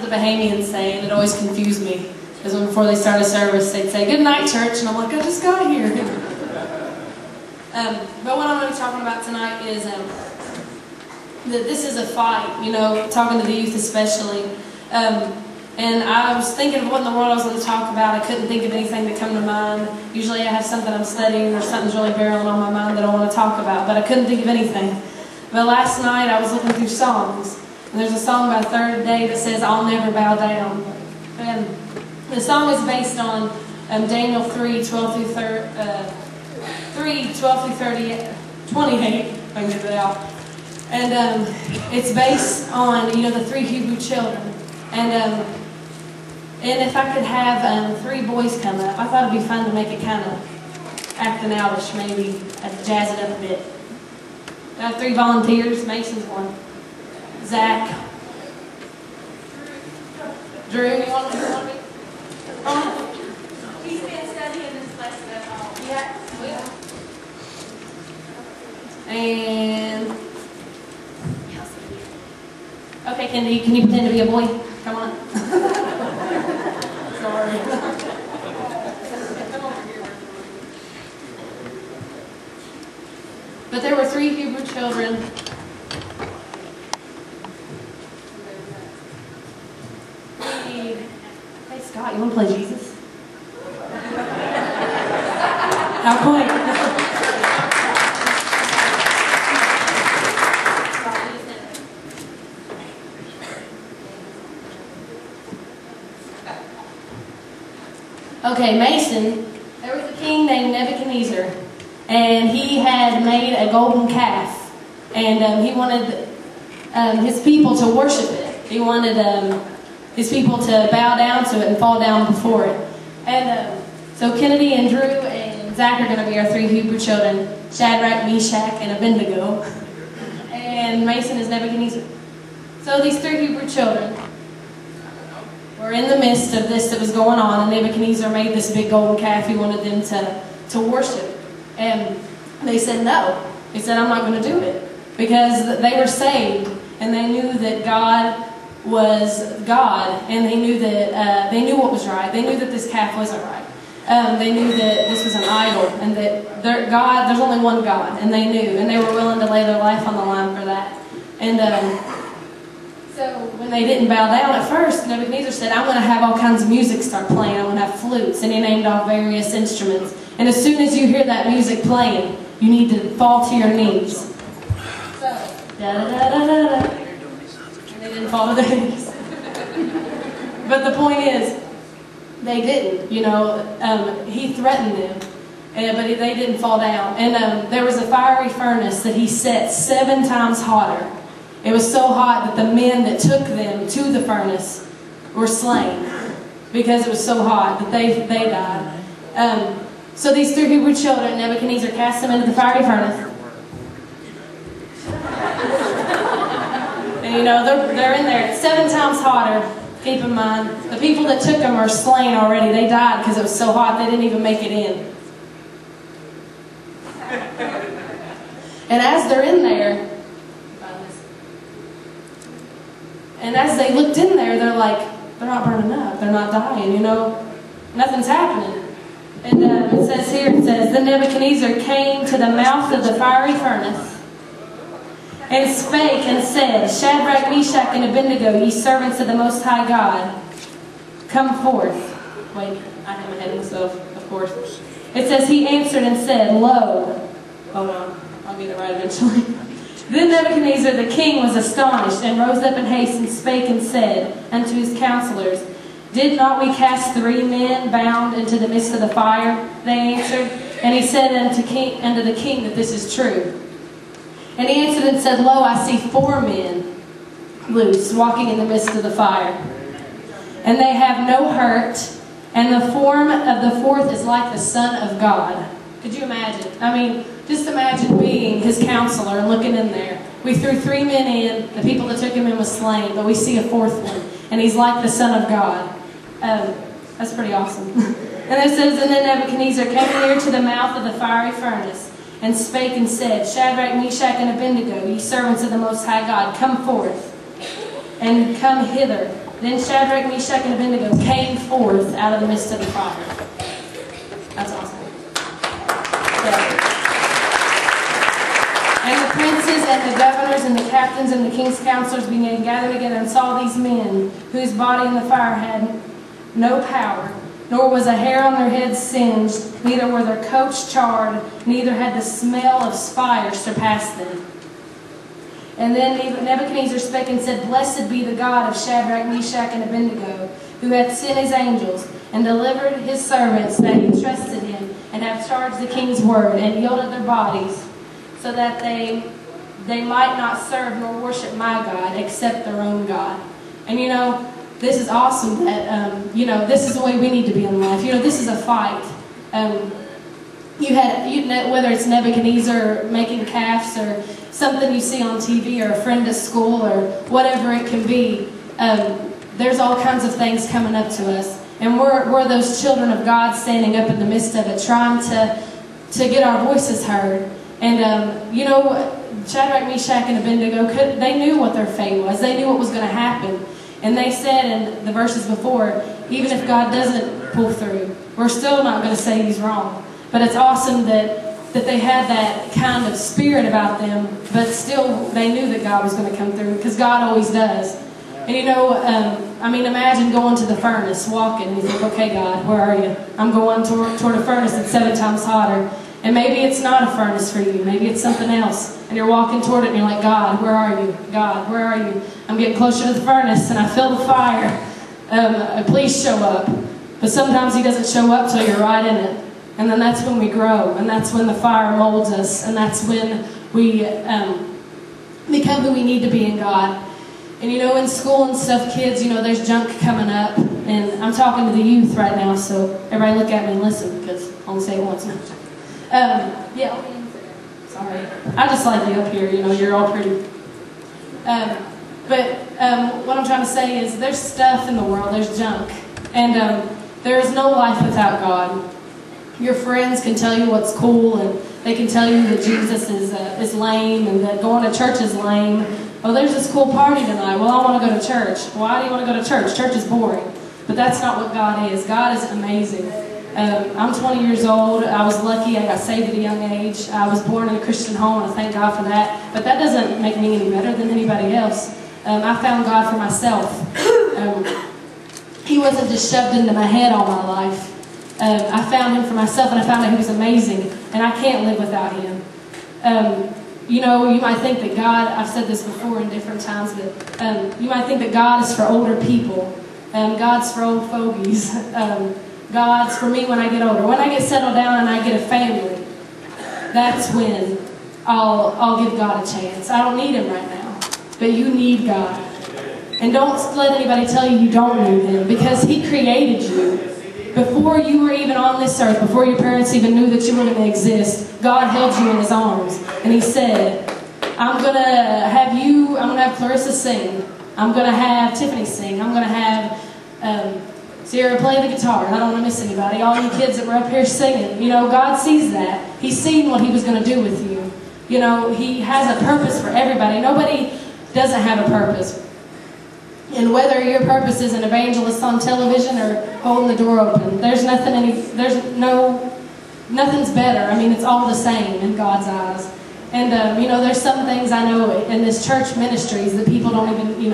The Bahamians say, and it always confused me, because before they started service, they'd say, "Good night, church," and I'm like, I just got here. But what I'm going to be talking about tonight is that this is a fight, talking to the youth especially. And I was thinking of what in the world I was going to talk about. I couldn't think of anything to come to mind. Usually I have something I'm studying or something's really barreling on my mind that I want to talk about, but I couldn't think of anything. But last night I was looking through songs, and there's a song by Third Day that says, "I'll Never Bow Down." And the song is based on Daniel 3:12 through 28, if I can get it out. And it's based on, the three Hebrew children. And if I could have 3 boys come up, I thought it'd be fun to make it kind of acting outish, maybe jazz it up a bit. I have 3 volunteers. Mason's one. Zach. Drew, you want to be? He's been studying this lesson at all. Yeah. And okay, Kendi, can you pretend to be a boy? Come on. Sorry. But there were 3 Hebrew children. Hey Scott, you want to play Jesus? How quaint. Okay, Mason, there was a king named Nebuchadnezzar, and he had made a golden calf, and he wanted his people to worship it. He wanted his people to bow down to it and fall down before it. And so Kennedy and Drew and Zach are going to be our 3 Hebrew children, Shadrach, Meshach, and Abednego, and Mason is Nebuchadnezzar. So these 3 Hebrew children were in the midst of this that was going on, and Nebuchadnezzar made this big golden calf. He wanted them to worship. And they said no. He said, "I'm not going to do it." Because they were saved, and they knew that God was God, and they knew that they knew what was right. They knew that this calf wasn't right. They knew that this was an idol, and that there's only one God, and they knew, and they were willing to lay their life on the line for that. And so when they didn't bow down at first, Nebuchadnezzar said, "I'm going to have all kinds of music start playing. I'm going to have flutes." And he named off various instruments. And as soon as you hear that music playing, you need to fall to your knees. So, da-da-da-da-da-da. And they didn't fall to their knees. But the point is, they didn't. He threatened them. But they didn't fall down. And there was a fiery furnace that he set 7 times hotter. It was so hot that the men that took them to the furnace were slain because it was so hot that they died. So these 3 Hebrew children, Nebuchadnezzar cast them into the fiery furnace. And they're in there 7 times hotter. Keep in mind, the people that took them are slain already. They died because it was so hot they didn't even make it in. And as they're in there, and as they looked in there, they're like, they're not burning up, they're not dying, nothing's happening. And it says, "Then Nebuchadnezzar came to the mouth of the fiery furnace, and spake and said, Shadrach, Meshach, and Abednego, ye servants of the Most High God, come forth." Wait, I have my head myself, of course. It says, "He answered and said, Lo," hold on, I'll get it right eventually. "Then Nebuchadnezzar the king was astonished, and rose up in haste, and spake and said unto his counselors, Did not we cast 3 men bound into the midst of the fire? They answered. And he said unto the king that this is true. And he answered and said, Lo, I see 4 men loose, walking in the midst of the fire. And they have no hurt, and the form of the 4th is like the Son of God." Could you imagine? I mean, just imagine being his counselor and looking in there. We threw 3 men in, the people that took him in was slain, but we see a 4th one, and he's like the Son of God. That's pretty awesome. And it says, "And then Nebuchadnezzar came near to the mouth of the fiery furnace, and spake and said, Shadrach, Meshach, and Abednego, ye servants of the Most High God, come forth, and come hither. Then Shadrach, Meshach, and Abednego came forth out of the midst of the fire. That's awesome. And the princes and the governors and the captains and the king's counselors began gathered together and saw these men, whose body in the fire had no power, nor was a hair on their heads singed, neither were their coats charred, neither had the smell of fire surpassed them. And then Nebuchadnezzar spake and said, Blessed be the God of Shadrach, Meshach, and Abednego, who hath sent his angels, and delivered his servants that he trusted him, and have charged the king's word, and yielded their bodies, so that they might not serve nor worship my God, except their own God. And this is awesome that, this is the way we need to be in life. This is a fight. Whether it's Nebuchadnezzar making calves or something you see on TV or a friend at school or whatever it can be, there's all kinds of things coming up to us. And we're those children of God standing up in the midst of it, trying to get our voices heard. And, Shadrach, Meshach, and Abednego, they knew what their fate was. They knew what was going to happen. And they said in the verses before, even if God doesn't pull through, we're still not going to say he's wrong. But it's awesome that they had that kind of spirit about them, but still they knew that God was going to come through, because God always does. And imagine going to the furnace, walking, and you think, okay, God, where are you? I'm going toward a furnace that's 7 times hotter. And maybe it's not a furnace for you. Maybe it's something else. And you're walking toward it and you're like, God, where are you? God, where are you? I'm getting closer to the furnace and I feel the fire. Please show up. But sometimes he doesn't show up till you're right in it. And then that's when we grow. And that's when the fire molds us. And that's when we become who we need to be in God. And in school and stuff, kids, there's junk coming up. And I'm talking to the youth right now, so everybody look at me and listen, because I'll only say it once now. Sorry. I just like you up here, you're all pretty. But what I'm trying to say is there's stuff in the world, there's junk. And there is no life without God. Your friends can tell you what's cool, and they can tell you that Jesus is lame, and that going to church is lame. Oh, there's this cool party tonight. Well, I want to go to church. Why do you want to go to church? Church is boring. But that's not what God is. God is amazing. I'm 20 years old. I was lucky. I got saved at a young age. I was born in a Christian home, and I thank God for that. But that doesn't make me any better than anybody else. I found God for myself. He wasn't just shoved into my head all my life. I found him for myself, and I found out he was amazing, and I can't live without him. You might think that God, I've said this before in different times, but you might think that God is for older people. God's for old fogies. God's for me when I get older. When I get settled down and I get a family, that's when I'll give God a chance. I don't need him right now, but you need God. And don't let anybody tell you you don't need him, because he created you. Before you were even on this earth, before your parents even knew that you were going to exist, God held you in his arms. And he said, I'm going to have Clarissa sing. I'm going to have Tiffany sing. I'm going to have Sierra play the guitar. I don't want to miss anybody. All you kids that were up here singing. God sees that. He's seen what he was going to do with you. He has a purpose for everybody. Nobody doesn't have a purpose. And whether your purpose is an evangelist on television or holding the door open, nothing's better. It's all the same in God's eyes. And, there's some things I know in this church ministries that people don't even, you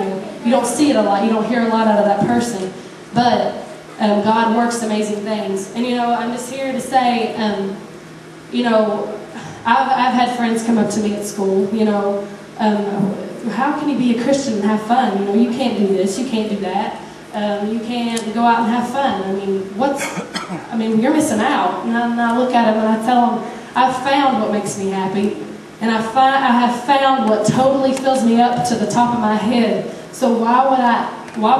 don't see it a lot. You don't hear a lot out of that person. But God works amazing things. And, I'm just here to say, I've had friends come up to me at school, how can you be a Christian and have fun? You can't do this, you can't do that. You can't go out and have fun. You're missing out. And I look at them and I tell them, I've found what makes me happy. And I have found what totally fills me up to the top of my head. So why would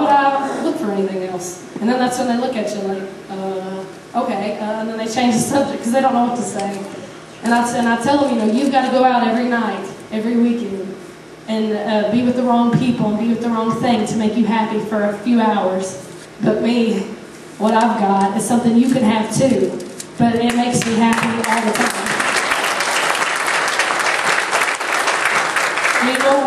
I look for anything else? And then that's when they look at you like, okay. And then they change the subject because they don't know what to say. And I tell them, you've got to go out every night, every weekend, and be with the wrong people and be with the wrong thing to make you happy for a few hours. But me, what I've got is something you can have too, but it makes me happy all the time.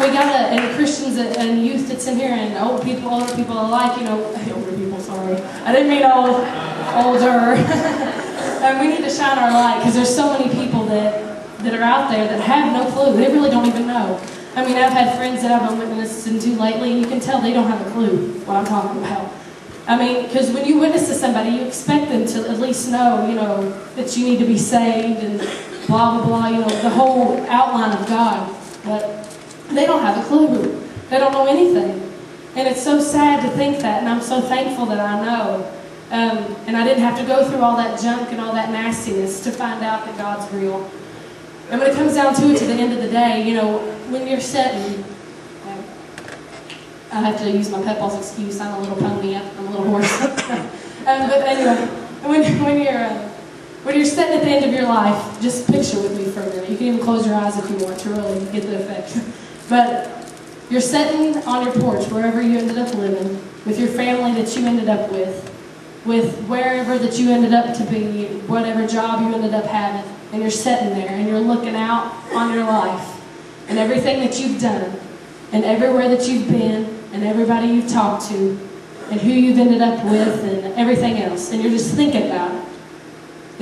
we got and Christians and youth that's in here, and older people alike, older people, sorry. I didn't mean older. And we need to shine our light, because there's so many people that are out there that have no clue. They really don't even know. I mean, I've had friends that I've been witnessing to lately, and you can tell they don't have a clue what I'm talking about. I mean, because when you witness to somebody, you expect them to at least know, that you need to be saved and blah, blah, blah, the whole outline of God. But they don't have a clue. They don't know anything. And it's so sad to think that, and I'm so thankful that I know. And I didn't have to go through all that junk and all that nastiness to find out that God's real. And when it comes down to it, to the end of the day, when you're setting, I have to use my pet ball's excuse. I'm a little pony. I'm a little horse. But anyway, when you're sitting at the end of your life, just picture with me for a minute. You can even close your eyes if you want to really get the effect. But you're sitting on your porch, wherever you ended up living, with your family that you ended up with wherever that you ended up to be, whatever job you ended up having, and you're sitting there and you're looking out on your life and everything that you've done and everywhere that you've been and everybody you've talked to and who you've ended up with and everything else, and you're just thinking about it.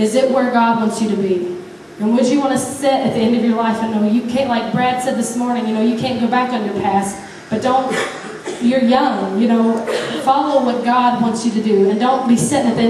Is it where God wants you to be? And would you want to sit at the end of your life and know you can't, like Brad said this morning, you can't go back on your past, but you're young, follow what God wants you to do, and don't be sitting at the end